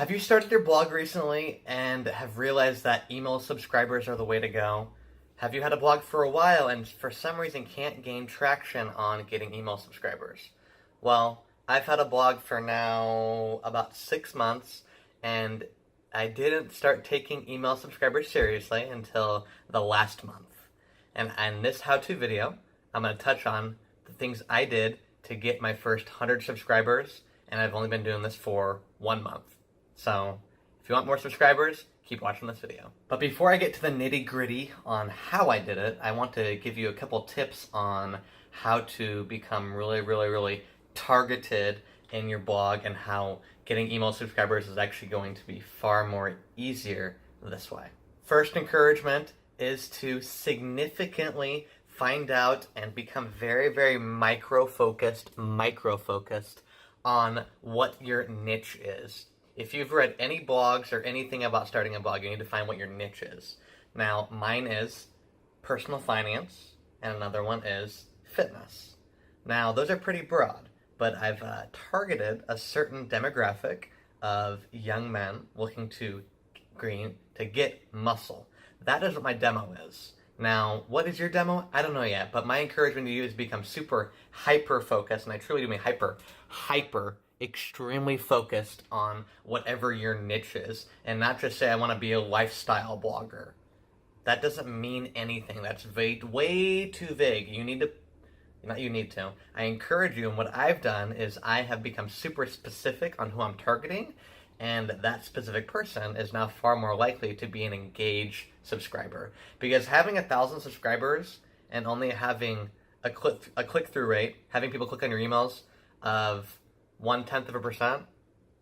Have you started your blog recently and have realized that email subscribers are the way to go? Have you had a blog for a while and for some reason can't gain traction on getting email subscribers? Well, I've had a blog for now about 6 months and I didn't start taking email subscribers seriously until the last month. And in this how-to video, I'm going to touch on the things I did to get my first 100 subscribers, and I've only been doing this for 1 month. So, if you want more subscribers, keep watching this video. But before I get to the nitty-gritty on how I did it, I want to give you a couple tips on how to become really targeted in your blog and how getting email subscribers is actually going to be far more easier this way. First encouragement is to significantly find out and become very micro-focused on what your niche is. If you've read any blogs or anything about starting a blog, you need to find what your niche is. Now, mine is personal finance, and another one is fitness. Now, those are pretty broad, but I've targeted a certain demographic of young men looking to get muscle. That is what my demo is. Now, what is your demo? I don't know yet, but my encouragement to you is become super hyper-focused, and I truly do mean extremely focused on whatever your niche is, and not just say I want to be a lifestyle blogger. That doesn't mean anything. That's vague, way too vague. I encourage you, and what I've done is I have become super specific on who I'm targeting, and that specific person is now far more likely to be an engaged subscriber. Because having 1,000 subscribers and only having a click-through rate, having people click on your emails of 0.1%,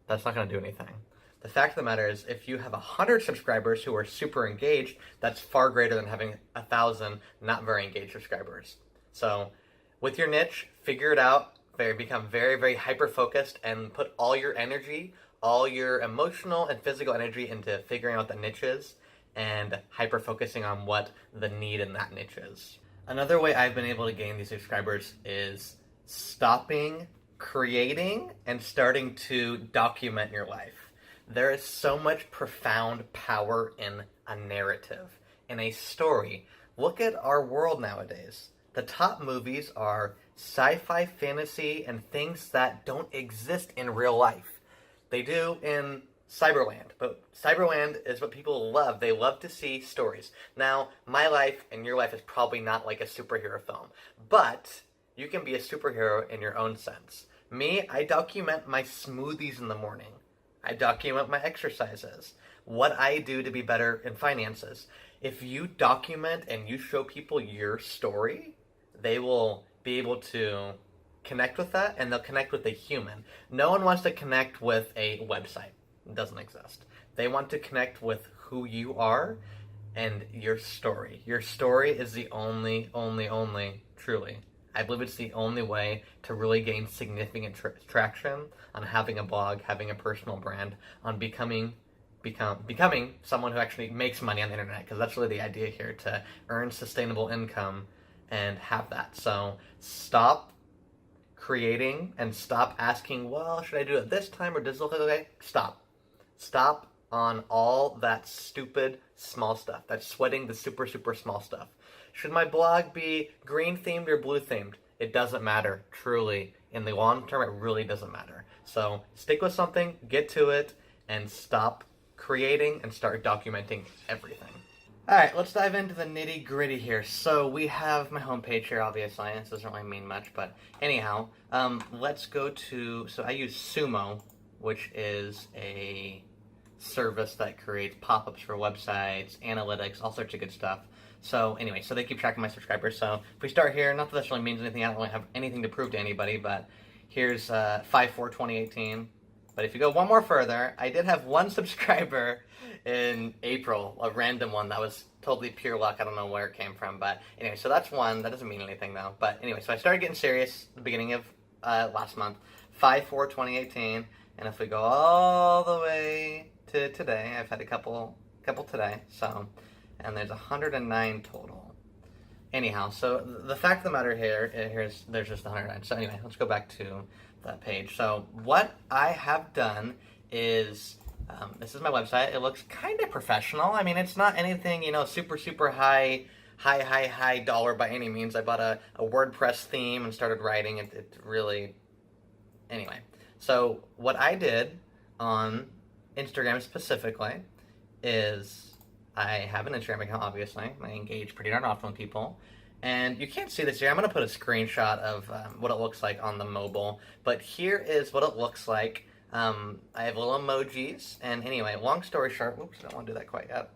that's not going to do anything. The fact of the matter is, if you have 100 subscribers who are super engaged, that's far greater than having 1,000 not very engaged subscribers. So, with your niche, figure it out, become very hyper-focused, and put all your energy, all your emotional and physical energy into figuring out what the niche is, and hyper-focusing on what the need in that niche is. Another way I've been able to gain these subscribers is stopping creating and starting to document your life. There is so much profound power in a narrative, in a story. Look at our world nowadays. The top movies are sci-fi, fantasy, and things that don't exist in real life. They do in Cyberland, but Cyberland is what people love. They love to see stories. Now, my life and your life is probably not like a superhero film, but you can be a superhero in your own sense. Me, I document my smoothies in the morning. I document my exercises. What I do to be better in finances. If you document and you show people your story, they will be able to connect with that, and they'll connect with a human. No one wants to connect with a website. It doesn't exist. They want to connect with who you are and your story. Your story is the only, truly, I believe it's the only way to really gain significant traction on having a blog, having a personal brand, on becoming someone who actually makes money on the internet, because that's really the idea here, to earn sustainable income and have that. So stop creating and stop asking, well, should I do it this time or does it look okay? Stop on all that stupid small stuff. That's sweating the super small stuff. Should my blog be green themed or blue themed? It doesn't matter, truly. In the long term, it really doesn't matter. So stick with something, get to it, and stop creating and start documenting everything. Alright, let's dive into the nitty gritty here. So we have my homepage here, obviously. This doesn't really mean much, but anyhow, let's go to, so I use Sumo, which is a service that creates pop-ups for websites, analytics, all sorts of good stuff. So anyway, so they keep track of my subscribers. So if we start here, not that this really means anything, I don't really have anything to prove to anybody, but here's 5/4/2018. But if you go one more further, I did have one subscriber in April, a random one that was totally pure luck. I don't know where it came from, but anyway, so that's one. That doesn't mean anything though. But anyway, so I started getting serious at the beginning of last month, 5/4/2018, and if we go all the way to today, I've had a couple today, so, and there's 109 total. Anyhow, so the fact of the matter here, there's just 109. So anyway, let's go back to that page. So what I have done is This is my website. It looks kind of professional. I mean, it's not anything, super, super high dollar by any means. I bought a WordPress theme and started writing. It really, anyway. So what I did on Instagram specifically is I have an Instagram account, obviously. I engage pretty darn often with people. And you can't see this here. I'm going to put a screenshot of what it looks like on the mobile. But here is what it looks like. I have little emojis. And anyway, long story short, whoops, I don't want to do that quite yet.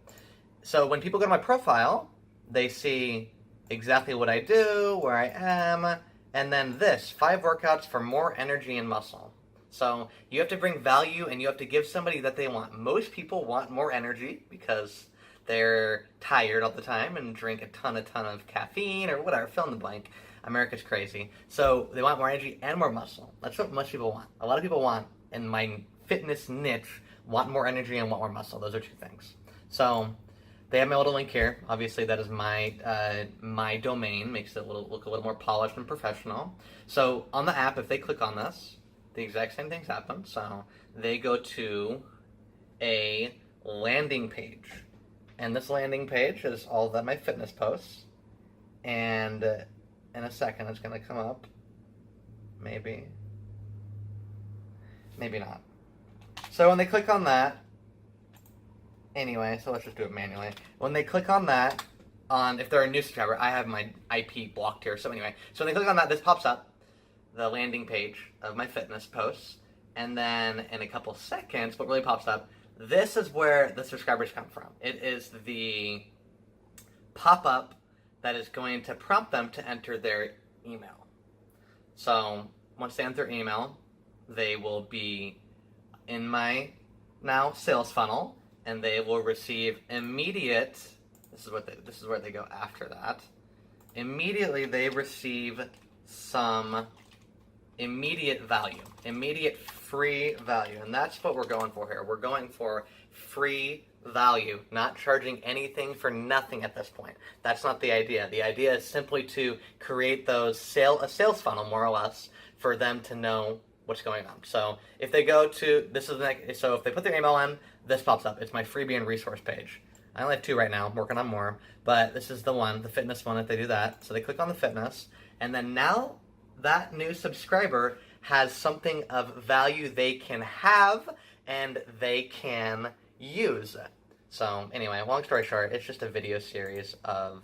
So when people go to my profile, they see exactly what I do, where I am, and then this, 5 workouts for more energy and muscle. So you have to bring value and you have to give somebody that they want. Most people want more energy because they're tired all the time and drink a ton of caffeine or whatever, fill in the blank. America's crazy. So they want more energy and more muscle. That's what most people want. A lot of people want, in my fitness niche, want more energy and want more muscle. Those are 2 things. So they have my little link here. Obviously, that is my domain. Makes it look a little more polished and professional. So on the app, if they click on this, the exact same things happen. So they go to a landing page. And this landing page is all of my fitness posts. And in a second, it's going to come up. Maybe. Maybe not. So when they click on that, anyway, so let's just do it manually. When they click on that, if they're a new subscriber, I have my IP blocked here. So anyway, so when they click on that, this pops up, the landing page of my fitness posts. And then in a couple seconds, what really pops up, this is where the subscribers come from. It is the pop-up that is going to prompt them to enter their email. So once they enter their email, they will be in my now sales funnel, and they will receive immediate. This is where they go after that. Immediately, they receive some immediate value, immediate free value, and that's what we're going for here. We're going for free value, not charging anything for nothing at this point. That's not the idea. The idea is simply to create a sales funnel, more or less, for them to know what's going on. So if they go to so if they put their email in, this pops up. It's my freebie and resource page. I only have 2 right now. I'm working on more, but this is the one, the fitness one. If they do that, so they click on the fitness, and then now that new subscriber has something of value they can have and they can use. So anyway, long story short, it's just a video series of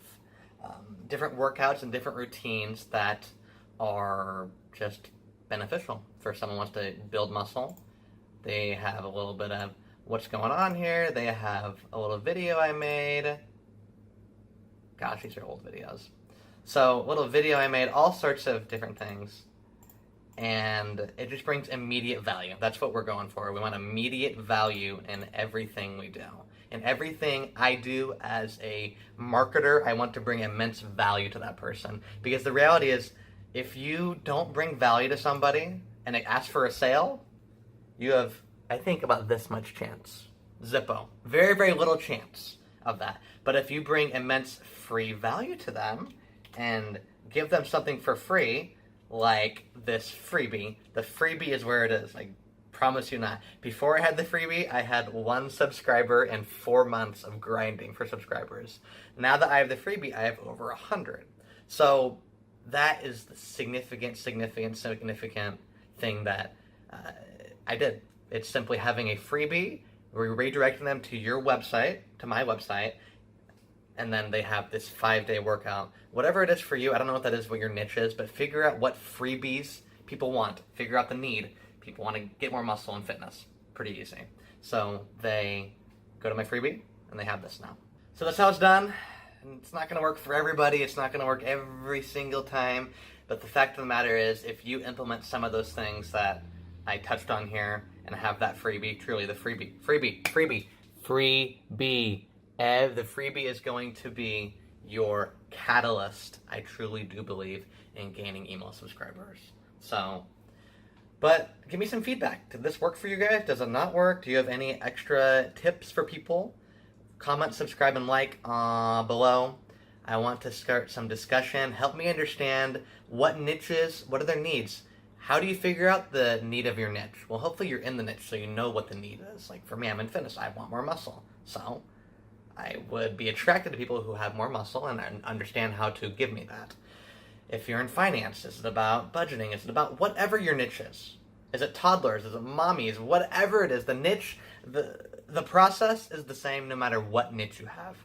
different workouts and different routines that are just beneficial for someone who wants to build muscle. They have a little bit of what's going on here. They have a little video I made. Gosh, these are old videos. So, little video I made, all sorts of different things. And it just brings immediate value. That's what we're going for. We want immediate value in everything we do. In everything I do as a marketer, I want to bring immense value to that person. Because the reality is, if you don't bring value to somebody and they ask for a sale, you have, I think, about this much chance. Zippo. Very, very little chance of that. But if you bring immense free value to them and give them something for free, like this freebie, the freebie is where it is. I promise you not. Before I had the freebie, I had 1 subscriber and 4 months of grinding for subscribers. Now that I have the freebie, I have over 100. So that is the significant thing that I did. It's simply having a freebie, we're redirecting them to your website, to my website, and then they have this 5-day workout. Whatever it is for you, I don't know what that is, what your niche is, but figure out what freebies people want. Figure out the need. People want to get more muscle and fitness. Pretty easy. So they go to my freebie, and they have this now. So that's how it's done. And it's not going to work for everybody. It's not going to work every single time. But the fact of the matter is, if you implement some of those things that I touched on here and have that freebie, truly the freebie. The freebie is going to be your catalyst, I truly do believe, in gaining email subscribers. So, but give me some feedback. Did this work for you guys? Does it not work? Do you have any extra tips for people? Comment, subscribe, and like below. I want to start some discussion. Help me understand what niches, what are their needs? How do you figure out the need of your niche? Well, hopefully you're in the niche so you know what the need is. Like for me, I'm in fitness. I want more muscle. So I would be attracted to people who have more muscle and understand how to give me that. If you're in finance, is it about budgeting? Is it about whatever your niche is? Is it toddlers? Is it mommies? Whatever it is, the niche, the process is the same no matter what niche you have.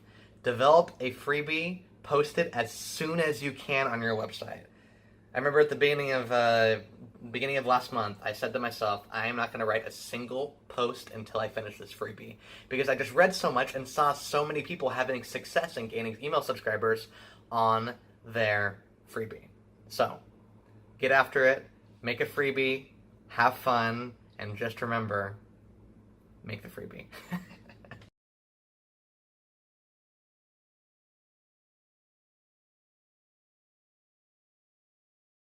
Develop a freebie, post it as soon as you can on your website. I remember at the beginning of last month, I said to myself, I am not going to write a single post until I finish this freebie. Because I just read so much and saw so many people having success in gaining email subscribers on their freebie. So, get after it, make a freebie, have fun, and just remember, make the freebie.